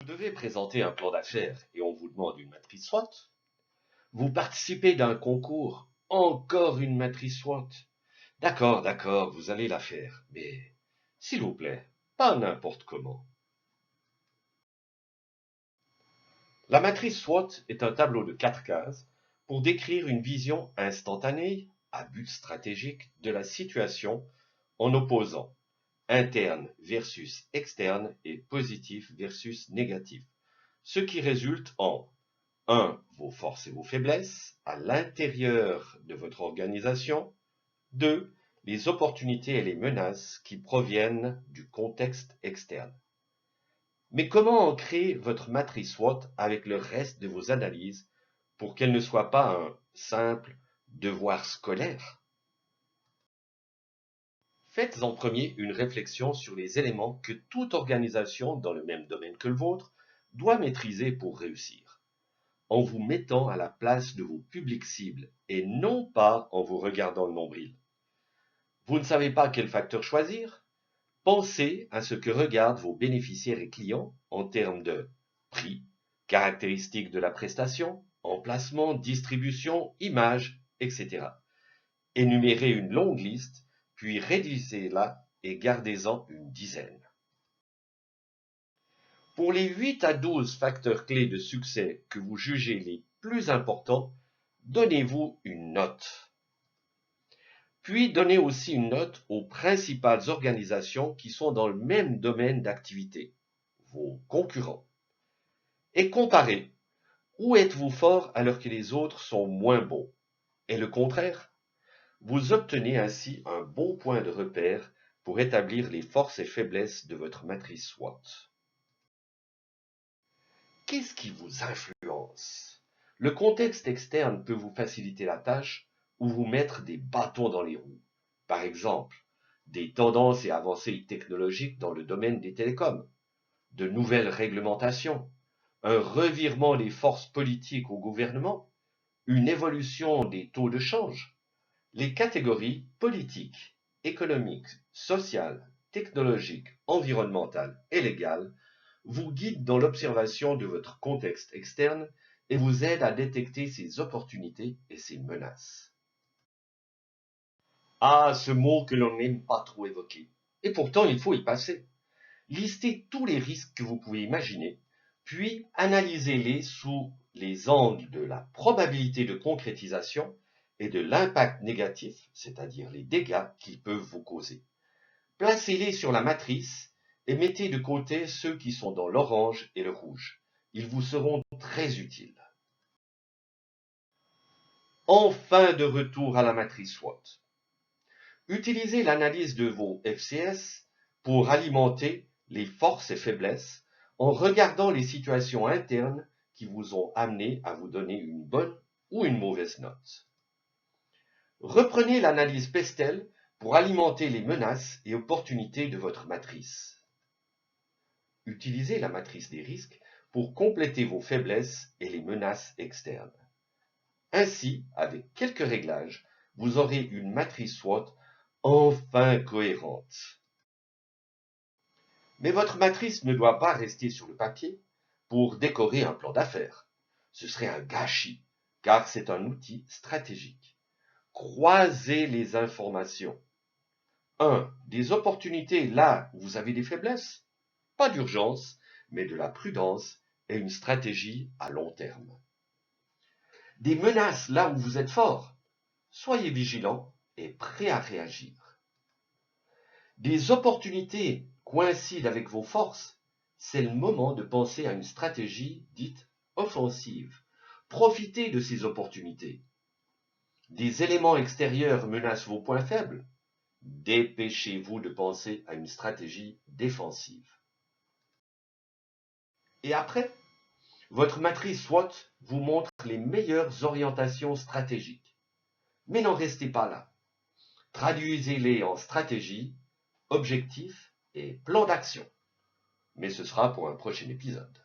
devez présenter un plan d'affaires et on vous demande une matrice SWOT. Vous participez d'un concours, encore une matrice SWOT. D'accord, vous allez la faire, mais s'il vous plaît, pas n'importe comment. La matrice SWOT est un tableau de 4 cases pour décrire une vision instantanée, à but stratégique, de la situation en opposant interne versus externe et positif versus négatif, ce qui résulte en 1. Vos forces et vos faiblesses à l'intérieur de votre organisation. 2. Les opportunités et les menaces qui proviennent du contexte externe. Mais comment ancrer votre matrice SWOT avec le reste de vos analyses pour qu'elle ne soit pas un simple devoir scolaire? Faites en premier une réflexion sur les éléments que toute organisation dans le même domaine que le vôtre doit maîtriser pour réussir, en vous mettant à la place de vos publics cibles et non pas en vous regardant le nombril. Vous ne savez pas quel facteur choisir? Pensez à ce que regardent vos bénéficiaires et clients en termes de prix, caractéristiques de la prestation, emplacement, distribution, image, etc. Énumérez une longue liste, puis réduisez-la et gardez-en une dizaine. Pour les 8 à 12 facteurs clés de succès que vous jugez les plus importants, donnez-vous une note. Puis donnez aussi une note aux principales organisations qui sont dans le même domaine d'activité, vos concurrents. Et comparez, où êtes-vous fort alors que les autres sont moins bons? Et le contraire? Vous obtenez ainsi un bon point de repère pour établir les forces et faiblesses de votre matrice SWOT. Qu'est-ce qui vous influence? Le contexte externe peut vous faciliter la tâche ou vous mettre des bâtons dans les roues. Par exemple, des tendances et avancées technologiques dans le domaine des télécoms, de nouvelles réglementations, un revirement des forces politiques au gouvernement, une évolution des taux de change. Les catégories politiques, économiques, sociales, technologiques, environnementales et légales vous guident dans l'observation de votre contexte externe et vous aident à détecter ses opportunités et ses menaces. Ah, ce mot que l'on n'aime pas trop évoquer. Et pourtant, il faut y passer. Listez tous les risques que vous pouvez imaginer, puis analysez-les sous les angles de la probabilité de concrétisation et de l'impact négatif, c'est-à-dire les dégâts qu'ils peuvent vous causer. Placez-les sur la matrice et mettez de côté ceux qui sont dans l'orange et le rouge. Ils vous seront très utiles. Enfin de retour à la matrice SWOT. Utilisez l'analyse de vos FCS pour alimenter les forces et faiblesses en regardant les situations internes qui vous ont amené à vous donner une bonne ou une mauvaise note. Reprenez l'analyse Pestel pour alimenter les menaces et opportunités de votre matrice. Utilisez la matrice des risques pour compléter vos faiblesses et les menaces externes. Ainsi, avec quelques réglages, vous aurez une matrice SWOT enfin cohérente. Mais votre matrice ne doit pas rester sur le papier pour décorer un plan d'affaires. Ce serait un gâchis, car c'est un outil stratégique. Croisez les informations. 1. Des opportunités là où vous avez des faiblesses. Pas d'urgence, mais de la prudence et une stratégie à long terme. Des menaces là où vous êtes fort. Soyez vigilant et prêt à réagir. Des opportunités coïncident avec vos forces. C'est le moment de penser à une stratégie dite offensive. Profitez de ces opportunités. Des éléments extérieurs menacent vos points faibles. Dépêchez-vous de penser à une stratégie défensive. Et après, votre matrice SWOT vous montre les meilleures orientations stratégiques. Mais n'en restez pas là. Traduisez-les en stratégie, objectifs et plan d'action. Mais ce sera pour un prochain épisode.